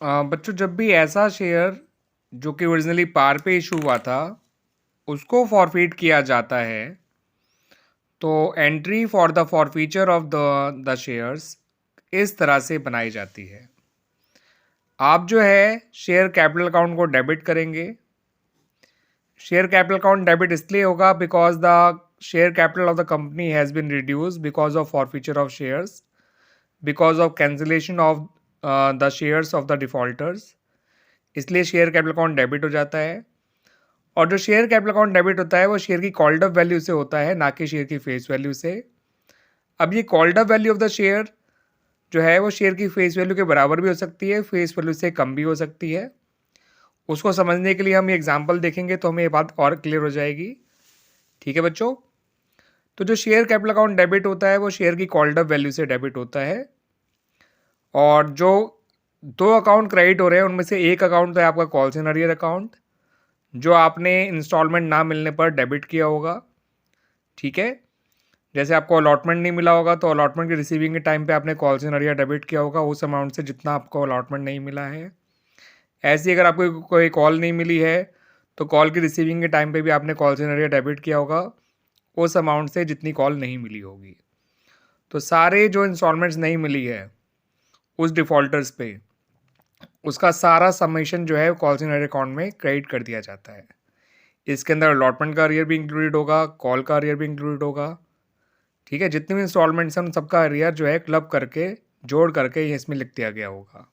बच्चों, जब भी ऐसा शेयर जो कि ओरिजिनली पार पे इशू हुआ था उसको फॉरफिट किया जाता है, तो entry for the forfeiture of the shares इस तरह से बनाई जाती है। आप जो है शेयर कैपिटल अकाउंट को डेबिट करेंगे। शेयर कैपिटल अकाउंट डेबिट इसलिए होगा because the share capital of the company has been reduce because of forfeiture of shares, because of cancellation of the shares of the defaulters. इसलिए share capital account debit हो जाता है। और जो share capital account debit होता है वो share की कॉल्ड अप वैल्यू से होता है, ना कि शेयर की फेस वैल्यू से। अब ये called up value of the share जो है वो शेयर की फेस वैल्यू के बराबर भी हो सकती है, फेस वैल्यू से कम भी हो सकती है। उसको समझने के लिए हम ये एग्जाम्पल देखेंगे तो हमें ये बात और क्लियर हो जाएगी। ठीक है बच्चों, तो जो शेयर कैपिटल अकाउंट डेबिट होता है वो शेयर की कॉल्ड अप वैल्यू से डेबिट होता है। और जो दो अकाउंट क्रेडिट हो रहे हैं उनमें से एक अकाउंट तो है आपका कॉल सेंटर अरियर अकाउंट, जो आपने इंस्टॉलमेंट ना मिलने पर डेबिट किया होगा। ठीक है, जैसे आपको अलॉटमेंट नहीं मिला होगा तो अलॉटमेंट की रिसीविंग के टाइम पे आपने कॉल सेंटर अरियर डेबिट किया होगा उस अमाउंट से जितना आपको अलॉटमेंट नहीं मिला है। ऐसे ही अगर आपको कोई कॉल नहीं मिली है तो कॉल की रिसीविंग के टाइम पे भी आपने कॉल सेंटर अरियर डेबिट किया होगा उस अमाउंट से जितनी कॉल नहीं मिली होगी। तो सारे जो इंस्टॉलमेंट्स नहीं मिली है उस डिफ़ॉल्टर्स पे, उसका सारा समेशन जो है कॉल सेंटर अकाउंट में क्रेडिट कर दिया जाता है। इसके अंदर अलॉटमेंट का अरियर भी इंक्लूडेड होगा, कॉल का अरियर भी इंक्लूडेड होगा। ठीक है, जितने भी इंस्टॉलमेंट्स हैं उन सबका अरियर जो है क्लब करके जोड़ करके ये इसमें लिख दिया गया होगा।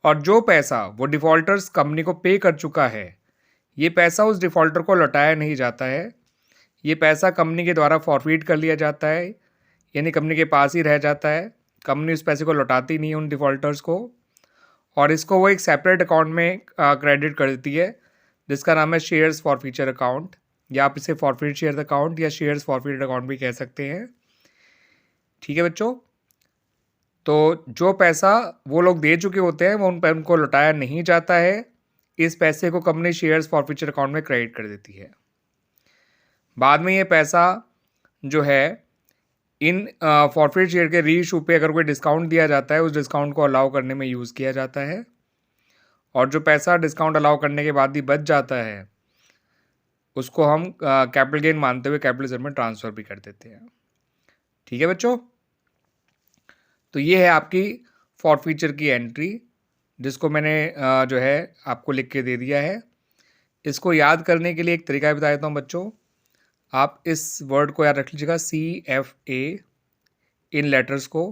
और जो पैसा वो डिफ़ॉल्टर्स कंपनी को पे कर चुका है, ये पैसा उस डिफ़ॉल्टर को लौटाया नहीं जाता है। ये पैसा कंपनी के द्वारा फॉरफिट कर लिया जाता है, यानी कंपनी के पास ही रह जाता है। कंपनी उस पैसे को लौटाती नहीं है उन डिफ़ॉल्टर्स को, और इसको वो एक सेपरेट अकाउंट में क्रेडिट कर देती है जिसका नाम है शेयर्स फॉरफीचर अकाउंट, या आप इसे फॉरफिट शेयर्स अकाउंट या शेयर्स फॉरफिट अकाउंट भी कह सकते हैं। ठीक है बच्चों, तो जो पैसा वो लोग दे चुके होते हैं वो उनको लौटाया नहीं जाता है। इस पैसे को कंपनी शेयर्स फॉरफीचर अकाउंट में क्रेडिट कर देती है। बाद में ये पैसा जो है इन फॉरफिट शेयर के री इशू पे अगर कोई डिस्काउंट दिया जाता है उस डिस्काउंट को अलाउ करने में यूज़ किया जाता है। और जो पैसा डिस्काउंट अलाउ करने के बाद भी बच जाता है उसको हम कैपिटल गेन मानते हुए कैपिटल रिजर्व में ट्रांसफ़र भी कर देते हैं। ठीक है बच्चों, तो ये है आपकी फॉरफीचर की एंट्री, जिसको मैंने जो है आपको लिख के दे दिया है। इसको याद करने के लिए एक तरीका बता देता हूँ बच्चों। आप इस वर्ड को याद रख लीजिएगा, CFA इन लेटर्स को।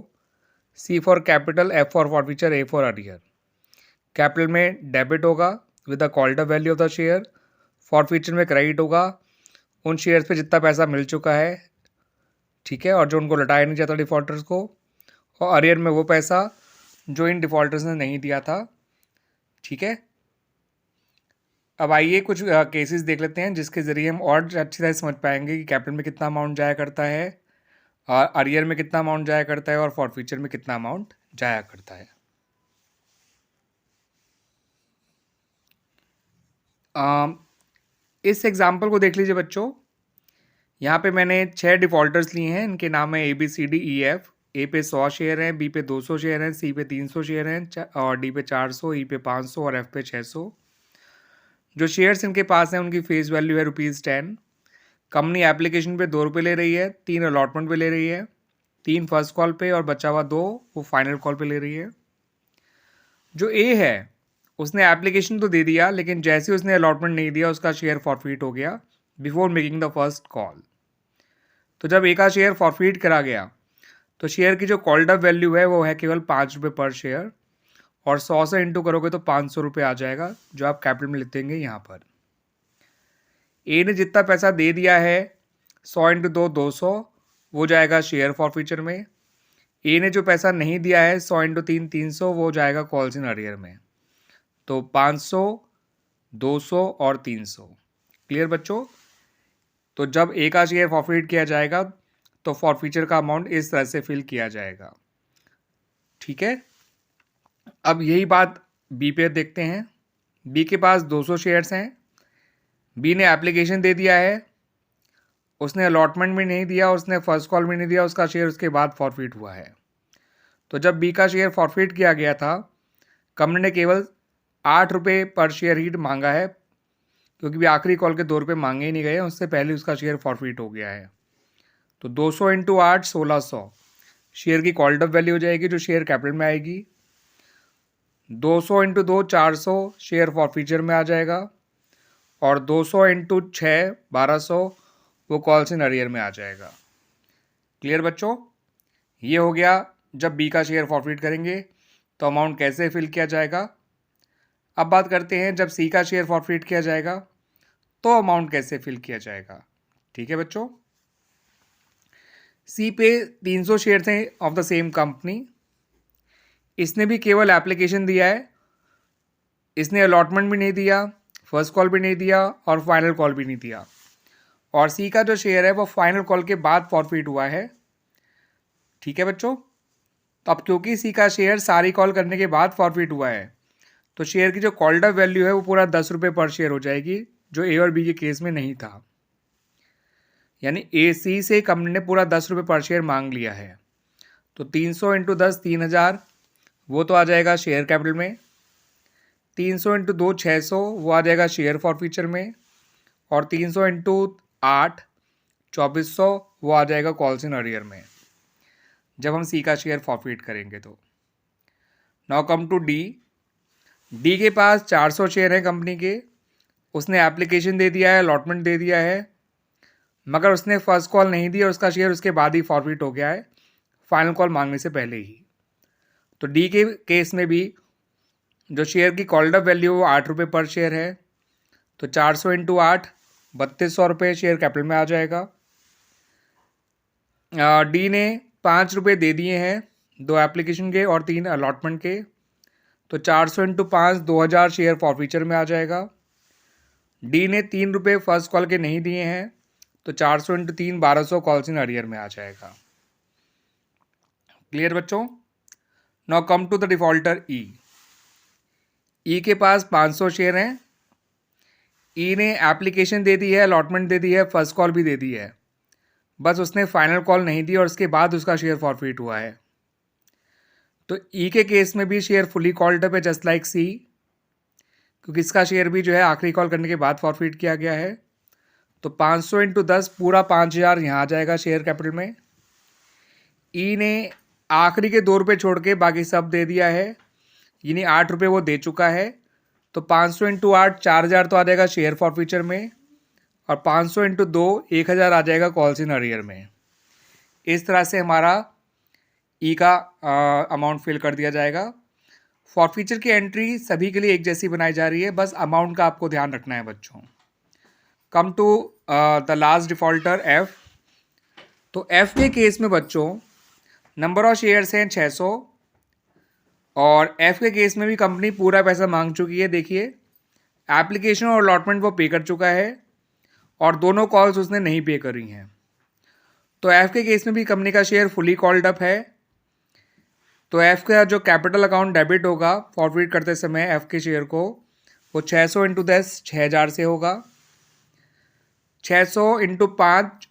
C for capital, F for forfeiture, A for arrear. Capital में डेबिट होगा with the called up value of the share, forfeiture में क्रेडिट होगा उन शेयर्स पे जितना पैसा मिल चुका है। ठीक है, और जो उनको लौटाया नहीं जाता डिफ़ॉल्टर्स को, और अरियर में वो पैसा जो इन डिफ़ॉल्टर्स ने नहीं दिया था। ठीक है, अब आइए कुछ केसेस देख लेते हैं जिसके ज़रिए हम और अच्छी तरह समझ पाएंगे कि कैपिटल में कितना अमाउंट जाया करता है, और अरियर में कितना अमाउंट जाया करता है, और फॉरफीचर में कितना अमाउंट जाया करता है। इस एग्जाम्पल को देख लीजिए बच्चों। यहाँ पे मैंने 6 डिफ़ॉल्टर्स लिए हैं, इनके नाम है ABCDEF। ए पे 100 शेयर हैं, बी पे 200 शेयर हैं, सी पे 300 शेयर हैं, और डी पे 400, ई पे 500 और एफ पे 600। जो शेयर्स इनके पास हैं उनकी फेस वैल्यू है ₹10। कंपनी एप्लीकेशन पे ₹2 ले रही है, 3 अलॉटमेंट पे ले रही है, 3 फर्स्ट कॉल पे और बचा हुआ 2 वो फाइनल कॉल पे ले रही है। जो ए है उसने एप्लीकेशन तो दे दिया, लेकिन जैसे उसने अलॉटमेंट नहीं दिया उसका शेयर फॉरफिट हो गया before making the first call. तो जब ए का शेयर फॉरफिट करा गया तो शेयर की जो कॉल्ड अप वैल्यू है वो है केवल ₹5 पर शेयर, और 100 से इंटू करोगे तो ₹500 आ जाएगा, जो आप कैपिटल में लिख देंगे यहाँ पर। ए ने जितना पैसा दे दिया है 100 इंटू 2 200 वो जाएगा शेयर फॉरफीचर में। ए ने जो पैसा नहीं दिया है 100 इंटू 3 300 वो जाएगा कॉल्स इन अरियर में। तो 500, 200 और 300। क्लियर बच्चों? तो जब ए का शेयर फॉरफिट किया जाएगा तो फॉरफीचर का अमाउंट इस तरह से फिल किया जाएगा। ठीक है, अब यही बात बी पे देखते हैं। बी के पास 200 शेयर्स हैं। बी ने एप्लीकेशन दे दिया है, उसने अलॉटमेंट भी नहीं दिया, उसने फर्स्ट कॉल भी नहीं दिया, उसका शेयर उसके बाद फॉरफिट हुआ है। तो जब बी का शेयर फॉरफिट किया गया था कंपनी ने केवल 8 रुपये पर शेयर ही मांगा है, क्योंकि भी आखिरी कॉल के 2 रुपये मांगे ही नहीं गए हैं, उससे पहले उसका शेयर फॉरफिट हो गया है। तो 200 इंटू 8 1600 शेयर की कॉल्ड अप वैल्यू हो जाएगी, जो शेयर कैपिटल में आएगी। 200 इंटू 2 400 शेयर फॉरफीचर में आ जाएगा, और 200 इंटू 6 1200 वो कॉल्स इन अरियर में आ जाएगा। क्लियर बच्चों? ये हो गया जब बी का शेयर फॉरफिट करेंगे तो अमाउंट कैसे फिल किया जाएगा। अब बात करते हैं जब सी का शेयर फॉरफिट किया जाएगा तो अमाउंट कैसे फिल किया जाएगा। ठीक है बच्चों, सी पे 300 शेयर थे ऑफ द सेम कंपनी। इसने भी केवल एप्लीकेशन दिया है, इसने अलॉटमेंट भी नहीं दिया, फर्स्ट कॉल भी नहीं दिया और फाइनल कॉल भी नहीं दिया। और सी का जो शेयर है वो फाइनल कॉल के बाद फॉरफिट हुआ है। ठीक है बच्चों, तो अब क्योंकि सी का शेयर सारी कॉल करने के बाद फॉरफिट हुआ है तो शेयर की जो कॉल्ड अप वैल्यू है वो पूरा 10 रुपये पर शेयर हो जाएगी, जो ए और बी के केस में नहीं था। यानी ए सी से कंपनी ने पूरा 10 रुपये पर शेयर मांग लिया है। तो 300 इंटू 10 3000 वो तो आ जाएगा शेयर कैपिटल में। 300 इंटू 2 600 वो आ जाएगा शेयर फॉरफीचर में। और 300 इंटू 8 2400 वो आ जाएगा कॉल्स इन अरियर में, जब हम सी का शेयर फॉरफिट करेंगे तो। Now come to D. D के पास 400 शेयर हैं कंपनी के, उसने एप्लीकेशन दे दिया है, अलॉटमेंट दे दिया है, मगर उसने फर्स्ट कॉल नहीं दी और उसका शेयर उसके बाद ही फॉरफिट हो गया है, फाइनल कॉल मांगने से पहले ही। तो डी के केस में भी जो शेयर की कॉल्ड अप वैल्यू वो 8 रुपये पर शेयर है। तो 400 इंटू 8 3200 रुपये शेयर कैपिटल में आ जाएगा। डी ने 5 रुपये दे दिए हैं, 2 एप्लीकेशन के और 3 अलॉटमेंट के। तो 400 इंटू 5 2000 शेयर फॉरफीचर में आ जाएगा। डी ने 3 रुपये फर्स्ट कॉल के नहीं दिए हैं, तो 400 इंटू 3 1200 कॉल्स इन अरियर में आ जाएगा। क्लियर बच्चों? Now come to the defaulter E. E के पास 500 शेयर हैं। ई ने एप्लीकेशन दे दी है, अलॉटमेंट दे दी है, फर्स्ट कॉल भी दे दी है, बस उसने फाइनल कॉल नहीं दी और उसके बाद उसका शेयर फॉरफिट हुआ है। तो ई के केस में भी शेयर फुली कॉल्ड अप है, जस्ट लाइक सी, क्योंकि इसका शेयर भी जो है आखिरी कॉल करने के बाद फॉरफिट किया गया है। तो 500 इंटू 10 पूरा 5000 यहाँ आ जाएगा शेयर कैपिटल में। ई ने आखिरी के 2 रुपये छोड़ के बाकी सब दे दिया है, यानी 8 रुपये वो दे चुका है। तो 500 इंटू 8 4000 तो आ जाएगा शेयर फॉरफीचर में, और 500 इंटू 2 1000 आ जाएगा कॉल्स इन अरियर में। इस तरह से हमारा ई का अमाउंट फिल कर दिया जाएगा। फॉरफीचर की एंट्री सभी के लिए एक जैसी बनाई जा रही है, बस अमाउंट का आपको ध्यान रखना है बच्चों। Come to the last defaulter F. तो एफ के केस में बच्चों नंबर ऑफ शेयर्स हैं 600, और एफ के केस में भी कंपनी पूरा पैसा मांग चुकी है। देखिए, एप्लीकेशन और अलॉटमेंट वो पे कर चुका है और दोनों कॉल्स उसने नहीं पे करी हैं। तो एफ के केस में भी कंपनी का शेयर फुली कॉल्ड अप है। तो एफ का जो कैपिटल अकाउंट डेबिट होगा फॉरफिट करते समय एफ के शेयर को, वो 600 इंटू 10 6000 से होगा। 600 इंटू 5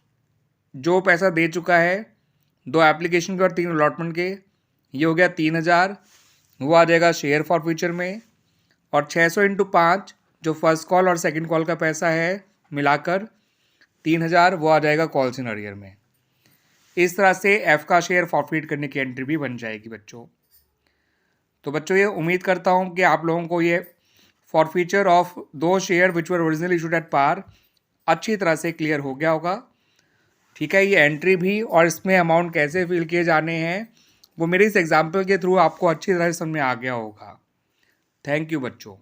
जो पैसा दे चुका है, 2 एप्लीकेशन के और 3 अलॉटमेंट के, ये हो गया 3000, वो आ जाएगा शेयर फॉरफीचर में। और 600 इंटू 5 जो फर्स्ट कॉल और सेकंड कॉल का पैसा है मिलाकर 3000, वो आ जाएगा कॉल्स इन अरियर में। इस तरह से एफ का शेयर फॉरफिट करने की एंट्री भी बन जाएगी बच्चों। तो बच्चों, ये उम्मीद करता हूँ कि आप लोगों को ये forfeiture of 2 share which were originally issued at par अच्छी तरह से क्लियर हो गया होगा। ठीक है, ये एंट्री भी और इसमें अमाउंट कैसे फिल किए जाने हैं वो मेरे इस एग्जाम्पल के थ्रू आपको अच्छी तरह से समझ में आ गया होगा। थैंक यू बच्चों।